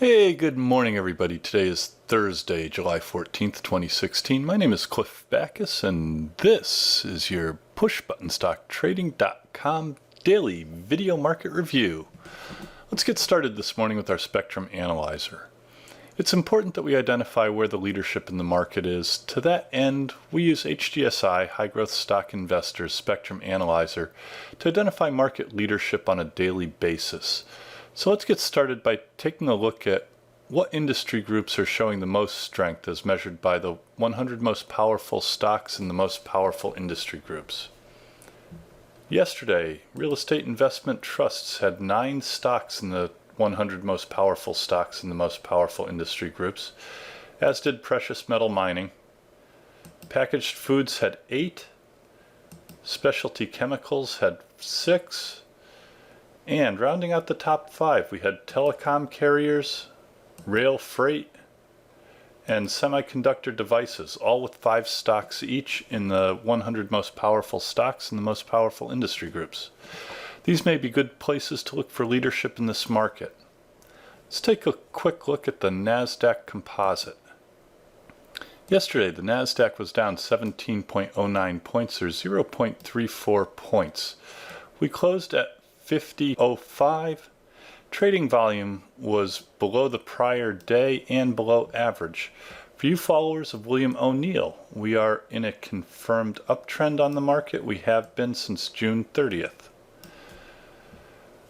Hey, good morning everybody. Today is Thursday, July 14th, 2016. My name is Cliff Backus and this is your pushbuttonstocktrading.com daily video market review. Let's get started this morning with our spectrum analyzer. It's important that we identify where the leadership in the market is. To that end, we use HGSI, High Growth Stock Investors Spectrum Analyzer, to identify market leadership on a daily basis. So let's get started by taking a look at what industry groups are showing the most strength as measured by the 100 most powerful stocks in the most powerful industry groups. Yesterday, real estate investment trusts had 9 stocks in the 100 most powerful stocks in the most powerful industry groups, as did precious metal mining. Packaged foods had 8, specialty chemicals had 6, and rounding out the top 5, we had telecom carriers, rail freight, and semiconductor devices, all with 5 stocks each in the 100 most powerful stocks in the most powerful industry groups. These may be good places to look for leadership in this market. Let's take a quick look at the Nasdaq Composite. Yesterday, the Nasdaq was down 17.09 points, or 0.34 points. We closed at 50.05. Trading volume was below the prior day and below average. For you followers of William O'Neill, we are in a confirmed uptrend on the market. We have been since June 30th.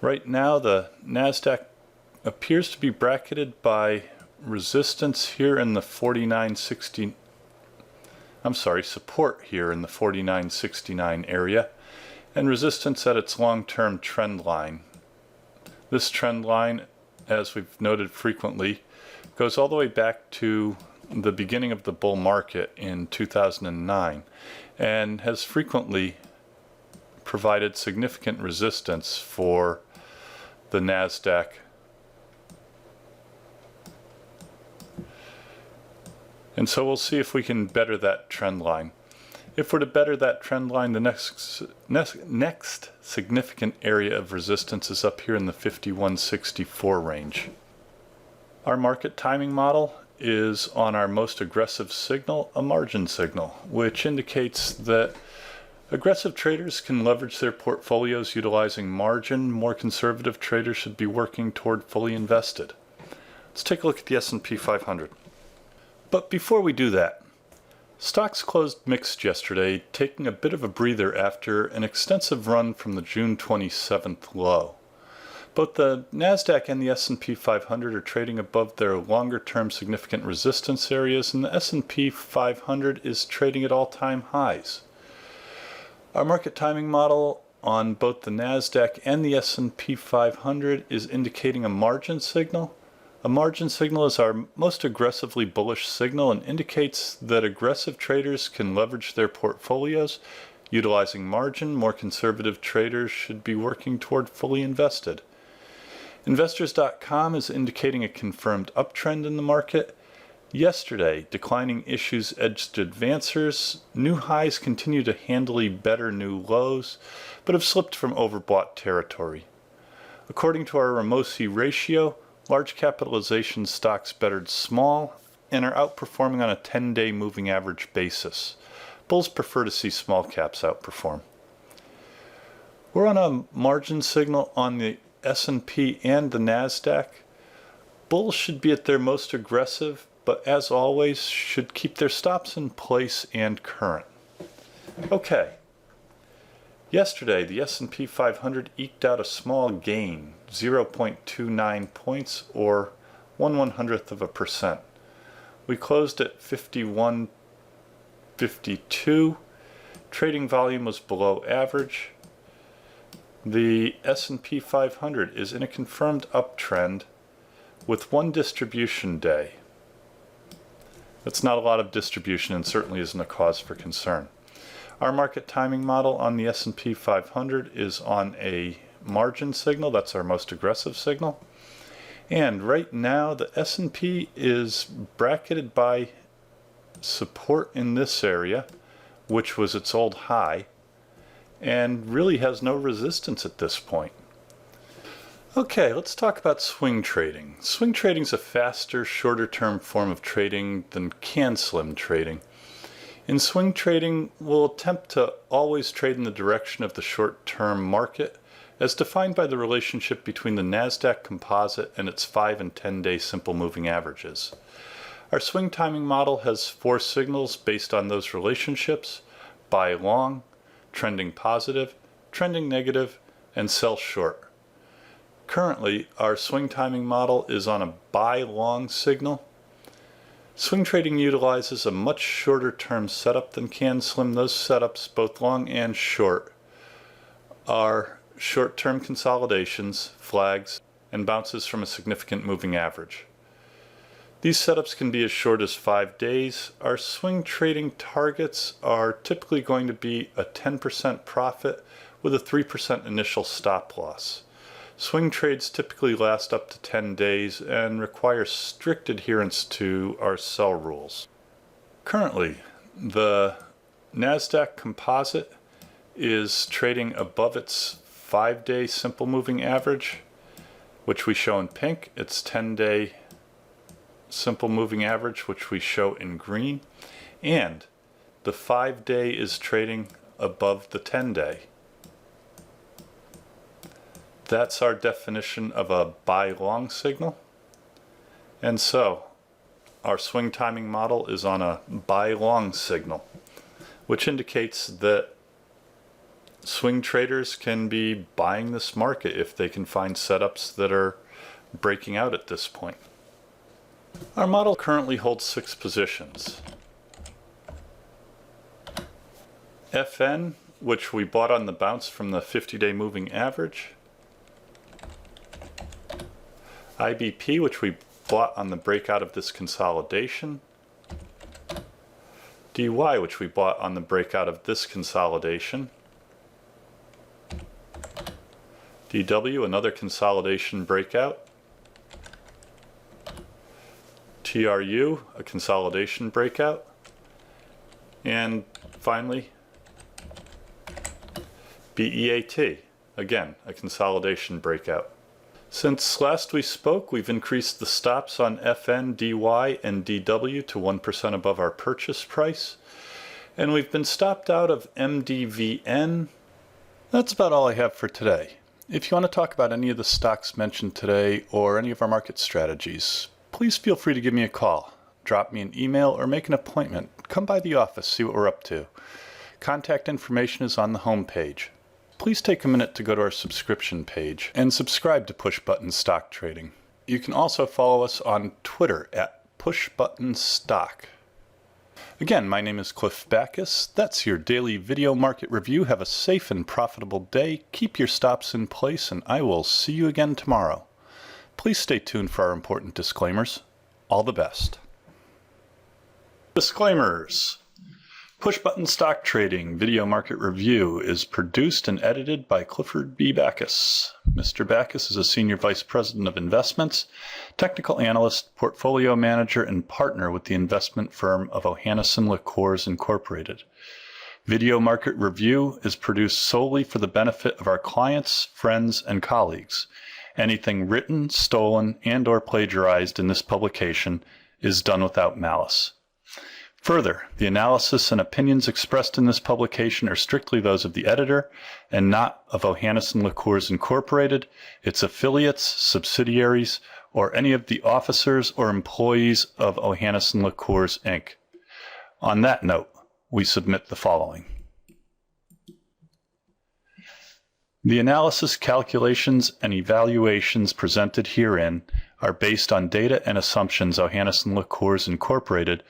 Right now, the Nasdaq appears to be bracketed by resistance here in the 49.60. Support here in the 49.69 area, and resistance at its long-term trend line. This trend line, as we've noted frequently, goes all the way back to the beginning of the bull market in 2009 and has frequently provided significant resistance for the Nasdaq. And so we'll see if we can better that trend line. If we're to better that trend line, the next significant area of resistance is up here in the 51.64 range. Our market timing model is on our most aggressive signal, a margin signal, which indicates that aggressive traders can leverage their portfolios utilizing margin. More conservative traders should be working toward fully invested. Let's take a look at the S&P 500. But before we do that, stocks closed mixed yesterday, taking a bit of a breather after an extensive run from the June 27th low. Both the Nasdaq and the S&P 500 are trading above their longer-term significant resistance areas, and the S&P 500 is trading at all-time highs. Our market timing model on both the Nasdaq and the S&P 500 is indicating a margin signal. A margin signal is our most aggressively bullish signal and indicates that aggressive traders can leverage their portfolios utilizing margin. More conservative traders should be working toward fully invested. Investors.com is indicating a confirmed uptrend in the market. Yesterday, declining issues edged advancers. New highs continue to handily better new lows, but have slipped from overbought territory. According to our Ramosi ratio, large capitalization stocks bettered small and are outperforming on a 10-day moving average basis. Bulls prefer to see small caps outperform. We're on a margin signal on the S&P and the Nasdaq. Bulls should be at their most aggressive, but as always should keep their stops in place and current. Okay. Yesterday, the S&P 500 eked out a small gain, 0.29 points, or 1/100%. We closed at 51.52. Trading volume was below average. The S&P 500 is in a confirmed uptrend with one distribution day. That's not a lot of distribution and certainly isn't a cause for concern. Our market timing model on the S&P 500 is on a margin signal. That's our most aggressive signal. And right now the S&P is bracketed by support in this area, which was its old high, and really has no resistance at this point. Okay, let's talk about swing trading. Swing trading is a faster, shorter-term form of trading than CAN-SLIM trading. In swing trading, we'll attempt to always trade in the direction of the short-term market as defined by the relationship between the Nasdaq Composite and its 5 and 10-day simple moving averages. Our swing timing model has 4 signals based on those relationships: buy long, trending positive, trending negative, and sell short. Currently, our swing timing model is on a buy long signal. Swing trading utilizes a much shorter term setup than CAN-SLIM. Those setups, both long and short, are short-term consolidations, flags, and bounces from a significant moving average. These setups can be as short as 5 days. Our swing trading targets are typically going to be a 10% profit with a 3% initial stop loss. Swing trades typically last up to 10 days and require strict adherence to our sell rules. Currently, the Nasdaq Composite is trading above its 5-day simple moving average, which we show in pink, its 10-day simple moving average, which we show in green, and the 5-day is trading above the 10-day. That's our definition of a buy long signal. And so our swing timing model is on a buy long signal, which indicates that swing traders can be buying this market if they can find setups that are breaking out at this point. Our model currently holds 6 positions. FN, which we bought on the bounce from the 50-day moving average. IBP, which we bought on the breakout of this consolidation. DY, which we bought on the breakout of this consolidation. DW, another consolidation breakout. TRU, a consolidation breakout. And finally, BEAT, again, a consolidation breakout. Since last we spoke, we've increased the stops on FN, DY, and DW to 1% above our purchase price. And we've been stopped out of MDVN. That's about all I have for today. If you want to talk about any of the stocks mentioned today or any of our market strategies, please feel free to give me a call, drop me an email, or make an appointment. Come by the office, see what we're up to. Contact information is on the home page. Please take a minute to go to our subscription page and subscribe to Push Button Stock Trading. You can also follow us on Twitter at PushButtonStock. Again, my name is Cliff Backus. That's your daily video market review. Have a safe and profitable day. Keep your stops in place, and I will see you again tomorrow. Please stay tuned for our important disclaimers. All the best. Disclaimers. Push Button Stock Trading Video Market Review is produced and edited by Clifford B. Backus. Mr. Backus is a Senior Vice President of Investments, Technical Analyst, Portfolio Manager, and Partner with the investment firm of Ohanneson Liqueurs Incorporated. Video Market Review is produced solely for the benefit of our clients, friends, and colleagues. Anything written, stolen, and/or plagiarized in this publication is done without malice. Further, the analysis and opinions expressed in this publication are strictly those of the editor and not of Ohanneson Liqueurs Incorporated, its affiliates, subsidiaries, or any of the officers or employees of Ohanneson Liqueurs, Inc. On that note, we submit the following. The analysis, calculations, and evaluations presented herein are based on data and assumptions Ohanneson Liqueurs Incorporated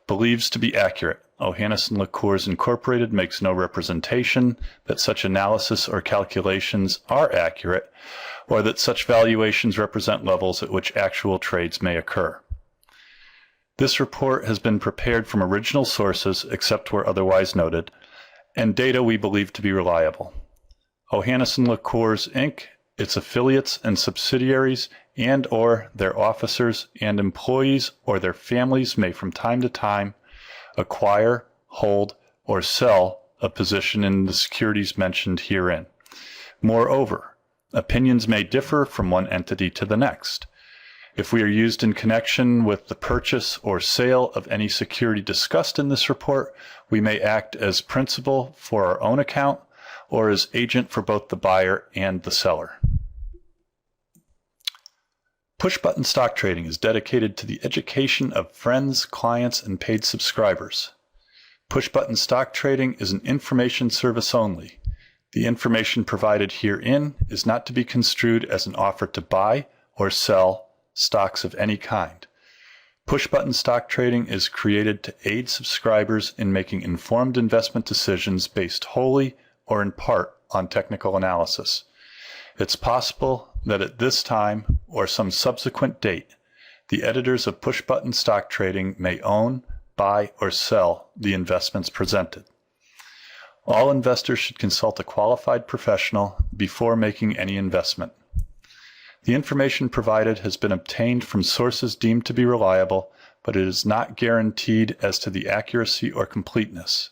believes to be accurate. Ohanneson Liqueurs Incorporated makes no representation that such analysis or calculations are accurate or that such valuations represent levels at which actual trades may occur. This report has been prepared from original sources, except where otherwise noted, and data we believe to be reliable. Ohanneson Liqueurs, Inc., its affiliates and subsidiaries, and/or their officers and employees or their families may from time to time acquire, hold, or sell a position in the securities mentioned herein. Moreover, Opinions may differ from one entity to the next. If we are used in connection with the purchase or sale of any security discussed in this report, we may act as principal for our own account or as agent for both the buyer and the seller. Push-button stock trading is dedicated to the education of friends, clients, and paid subscribers. Push-button stock trading is an information service only. The information provided herein is not to be construed as an offer to buy or sell stocks of any kind. Push-button stock trading is created to aid subscribers in making informed investment decisions based wholly or in part on technical analysis. It's possible that at this time or some subsequent date, the editors of push-button stock trading may own, buy, or sell the investments presented. All investors should consult a qualified professional before making any investment. The information provided has been obtained from sources deemed to be reliable, but it is not guaranteed as to the accuracy or completeness.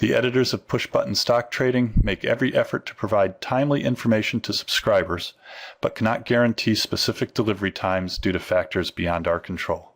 The editors of push-button stock trading make every effort to provide timely information to subscribers, but cannot guarantee specific delivery times due to factors beyond our control.